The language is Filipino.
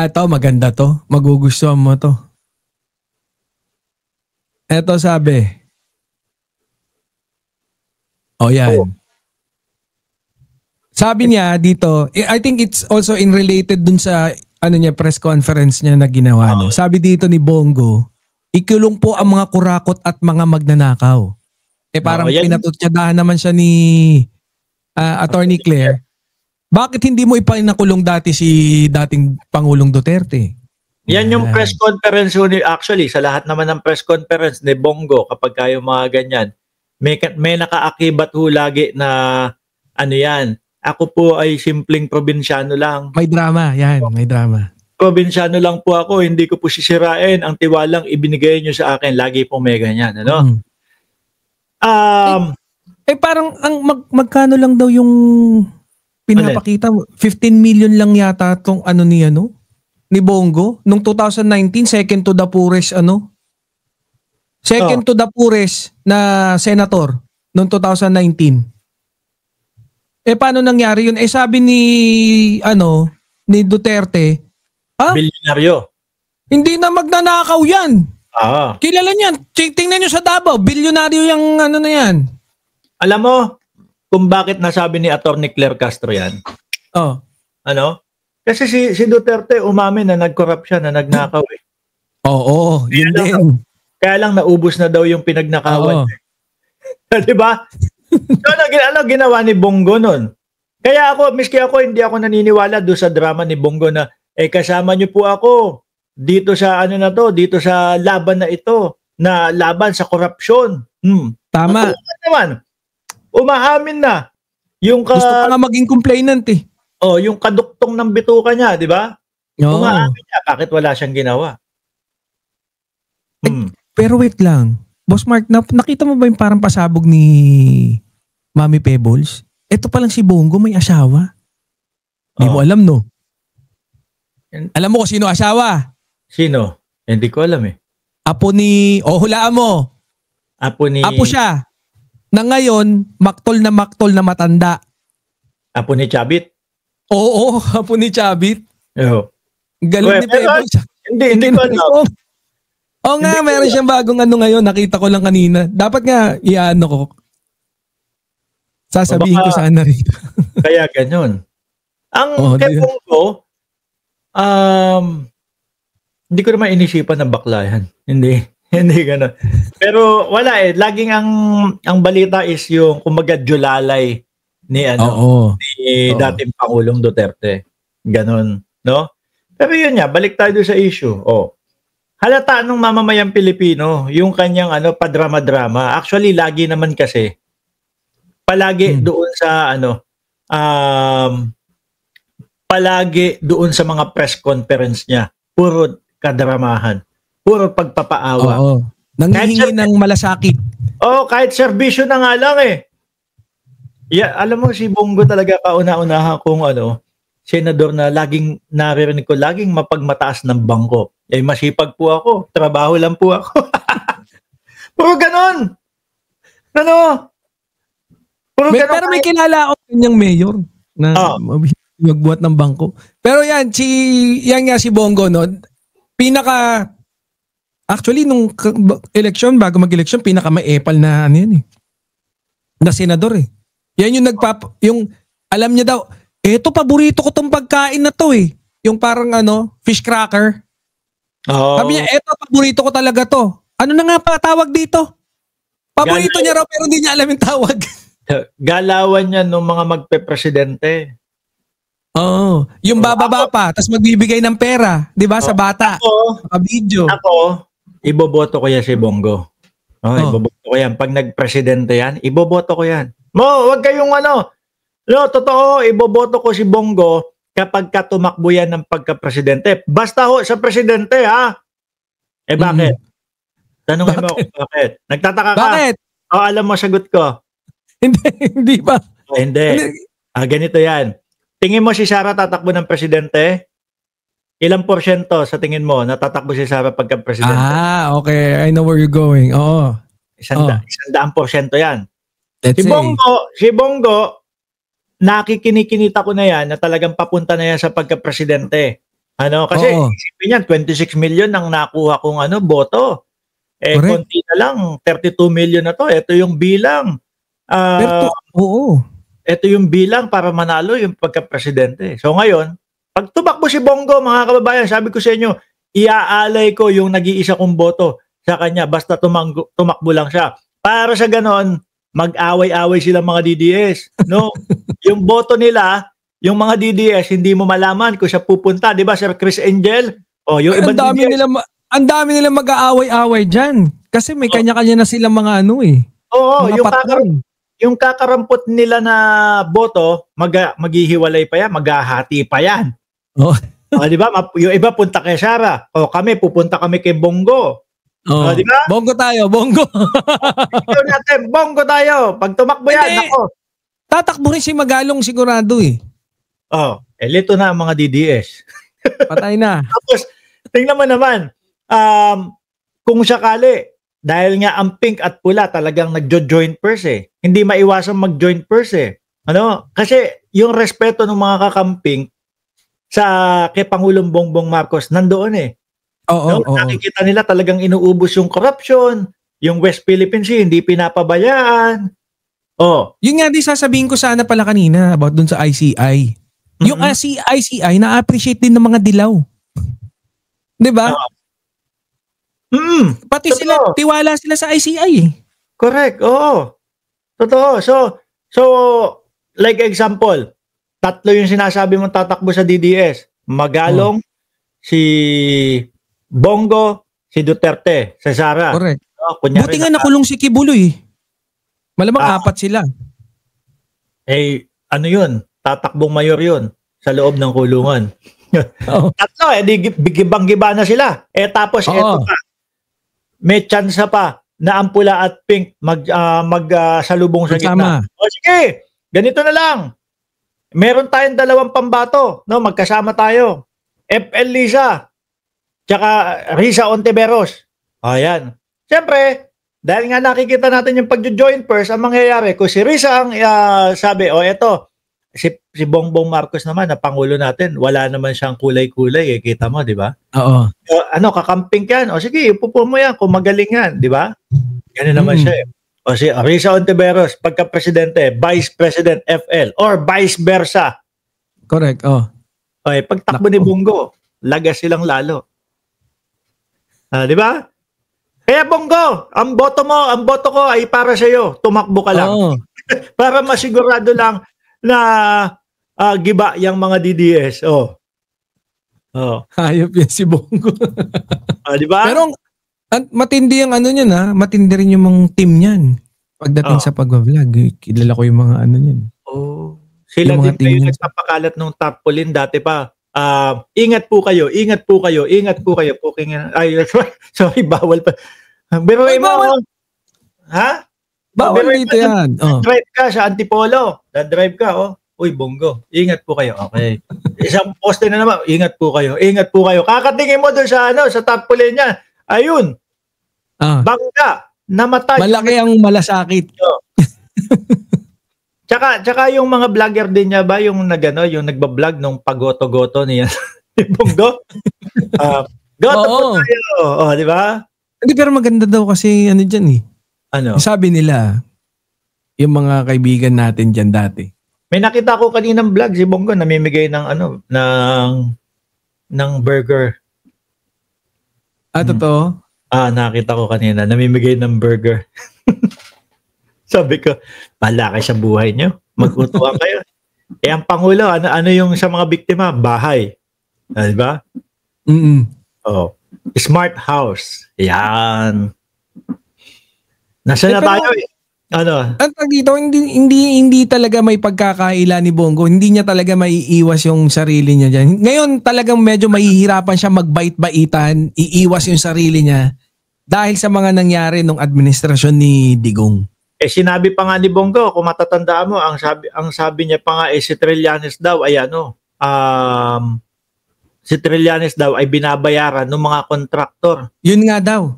To, maganda to. Magugustuhan mo to. Eto sabi. Yan. Sabi niya dito, I think it's also in related dun sa press conference niya na ginawa. No? Sabi dito ni Bongo, ikulong po ang mga kurakot at mga magnanakaw. Parang pinatutyadahan naman siya ni Attorney Claire. Bakit hindi mo ipinakulong dati si dating Pangulong Duterte? Yan yung press conference actually sa lahat naman ng press conference ni Bongo kapag kayo mga ganyan. May nakaakibat ho lagi na yan. Ako po ay simpleng probinsyano lang. May drama, may drama. Probinsyano lang po ako, hindi ko po sisirain. Ang tiwalang ibinigay nyo sa akin, lagi po may ganyan, ano? Parang magkano lang daw yung pinapakita? 15 million lang yata tong ni Bongo nung 2019, second to the poorest second to the poorest na senator noong 2019. Paano nangyari yun? Sabi ni Duterte, bilyonaryo. Hindi na magnanakaw yan. Kilala niyan. Tingnan nyo sa Davao, bilyonaryo yung na yan. Alam mo kung bakit nasabi ni Attorney Claire Castro yan? Kasi si Duterte umamin na nag-corrupt siya, na nagnakaw eh. Yun din. Kaya lang naubos na daw yung pinagnakawan. Diba? So, ano ginawa ni Bongo nun? Kaya miski ako, hindi ako naniniwala doon sa drama ni Bongo na, kasama niyo po ako dito sa dito sa laban na ito, na laban sa korupsyon. Tama. Naman, umaamin na. Gusto pa nga maging complainant eh. Yung kaduktong ng bituka niya, di ba? Umaamin niya, bakit wala siyang ginawa? Pero wait lang. Boss Mark, nakita mo ba yung parang pasabog ni Mami Pebbles? Ito palang si Bongo may asawa. Hindi mo alam, no? Alam mo kung sino asawa? Sino? Hindi ko alam eh. Apo ni... hulaan mo. Apo siya. Na ngayon, maktol na matanda. Apo ni Chabit? Oo, apo ni Chabit. Galing ni Pebbles. Hindi ko alam. Nga, meron siyang bagong ngayon. Nakita ko lang kanina. Dapat nga, ko. Sasabihin ko sana rito. Kaya ganyan. Ang kay Bongo, hindi ko naman inisipan ng bakla yan. Hindi gano'n. Pero wala eh. Laging ang balita is yung kumbaga julalay ni dating Pangulong Duterte. Ganon, no? Pero yun nga, balik tayo sa issue. Halata nung mamamayang Pilipino, yung kanyang padrama-drama. Actually, lagi naman kasi, palagi doon sa palagi doon sa mga press conference niya, puro kadramahan, puro pagpapaawa. Nanghihingi ng malasakit. Kahit serbisyo na nga lang eh. Alam mo, si Bongo talaga kauna-unahan kung senador na laging naririnig ko, laging mapagmataas ng bangko. Masipag po ako. Trabaho lang po ako. Puro ganon. Pero may kilala ako kanyang mayor na magbuhat ng bangko. Pero yan nga si Bongo, no? Actually, nung election, bago mag-election, may epal na na senador eh. Yan yung alam niya daw, eto paborito ko tong pagkain na to eh. Yung parang fish cracker. Sabi niya, eto paborito ko talaga to. Ano na nga pa tawag dito? Paborito niya raw pero hindi niya alam yung tawag. Galawan niya nung mga magpe-presidente. Yung bababa pa, tapos magbibigay ng pera, 'di ba, sa bata. Naka-video. Ako, iboboto ko yan si Bongo. Iboboto ko yan. Pag nag-presidente yan, iboboto ko yan. Wag kayong totoo, iboboto ko si Bongo kapag tumakbo yan ng pagka-presidente. Basta sa presidente, ha? Bakit? Tanungin mo kung bakit. Nagtataka ka? Bakit? Alam mo, sagot ko. Hindi ba? Hindi. Ganito yan. Tingin mo si Sara tatakbo ng presidente? Ilang porsyento sa tingin mo natatakbo si Sara pagka-presidente? Okay. I know where you're going. Oo. 100% yan. Si Bongo, nakikinikinita ko na yan na talagang papunta na yan sa pagka-presidente. Kasi isipin niyan, 26 million ang nakuha kong boto. Konti na lang, 32 million na to. Ito yung bilang. Ito yung bilang para manalo yung pagka-presidente. So ngayon, pag tumakbo si Bongo, mga kababayan, sabi ko sa inyo, iaalay ko yung nag-iisa kong boto sa kanya basta tumakbo lang siya. Para sa ganon, mag-away-away silang mga DDS. No? Yung boto nila, yung mga DDS, hindi mo malaman kung siya pupunta. Di ba, Sir Chris Angel? Yung ibang DDS. Ang dami nila mag-aaway-away dyan. Kasi may kanya-kanya na silang mga Oo, yung kakarampot nila na boto, maghihiwalay pa yan, maghahati pa yan. Di ba? Yung iba punta kay Sara. Kami, pupunta kami kay Bongo. Di ba? Bongo tayo, Bongo. Ito natin, Bongo tayo. Pag tumakbo yan, ako. Tatakbo rin si Magalong sigurado Lito na ang mga DDS. Patay na. Tapos, tingnan mo naman, kung sakali, dahil nga ang pink at pula talagang nagjo-joint purse Hindi maiwasan mag-joint purse Kasi yung respeto ng mga kakamping kay Pangulong Bongbong Marcos nandoon Nakikita nila talagang inuubos yung corruption, yung West Philippine Sea, hindi pinapabayaan. Yun nga di sasabihin ko sana pala kanina about dun sa ICI. Yung ICI na-appreciate din ng mga dilaw. Di ba? Pati sila, tiwala sila sa ICI Correct, oo. Totoo. So, like example, 3 yung sinasabi mong tatakbo sa DDS. Magalong, si Bongo, si Duterte, si Sara. Correct. Buti nga nakulong si Kibuloy. Malamang 4 sila. Ano yun? Tatakbong mayor yun sa loob ng kulungan. 3, di gibang-giba na sila. Tapos eto pa. May chance pa na ang pula at pink magsalubong sa gitna. Sige, ganito na lang. Meron tayong 2 pambato, magkasama tayo. FL Lisa, tsaka Risa Ontiveros. Ayan. Siyempre, dahil nga nakikita natin yung pag-join purse, ang mangyayari, kung si Risa ang sabi, eto, si Bongbong Marcos naman, na Pangulo natin, wala naman siyang kulay-kulay, kita mo, di ba? Oo. Kakamping yan. Sige, ipupo mo yan, kung magaling yan, di ba? Ganun naman siya si Risa Ontiveros, pagka-presidente, Vice President FL, or vice versa. Correct, pagtakbo ni Bongo, lagas silang lalo. Di ba? Kaya Bongo, ang boto ko ay para sa iyo. Tumakbo ka lang. Para masigurado lang na giba yung mga DDS. Hayop yan si Bongo. Di ba? Pero matindi yung niyan matindi rin yung mga team niyan. Pagdating sa pag-vlog, kilala ko yung mga niyan. Sila din kayo nagpapakalat ng tarpaulin dati pa. Ingat po kayo. Sorry, bawal pa. Pero bawal. Ha? Bawal dito yan. Drive ka sa Antipolo. Drive ka, Uy, Bongo, ingat po kayo. Okay. Isang poste na naman, ingat po kayo. Kakatingin mo doon sa tarpaulin niya. Ayun. Bangga. Namatay. Malaki ang malasakit. Tsaka yung mga vlogger din niya ba, yung nagba-vlog nung pagoto-goto niya. Bongo? Goto po tayo. Di ba? Hindi, pero maganda daw kasi dyan Sabi nila, yung mga kaibigan natin dyan dati. May nakita ko kaninang vlog si Bongo namimigay ng ng burger. Totoo? Nakita ko kanina namimigay ng burger. Sabi ko, malaki sa buhay nyo. Mag-utuan kayo. Ang Pangulo, ano yung sa mga biktima? Bahay. Di ba? Smart house. Yan. Nasa na tayo Ang dito, hindi talaga may pagkakaila ni Bongo. Hindi niya talaga maiiwas yung sarili niya dyan. Ngayon talagang medyo mahihirapan siya magbait-baitan, iiwas yung sarili niya dahil sa mga nangyari nung administrasyon ni Digong. Sinabi pa nga ni Bongo, kung matatandaan mo, ang sabi niya pa nga si Trillanes daw ay si Trillanes daw ay binabayaran ng mga kontraktor. Yun nga daw.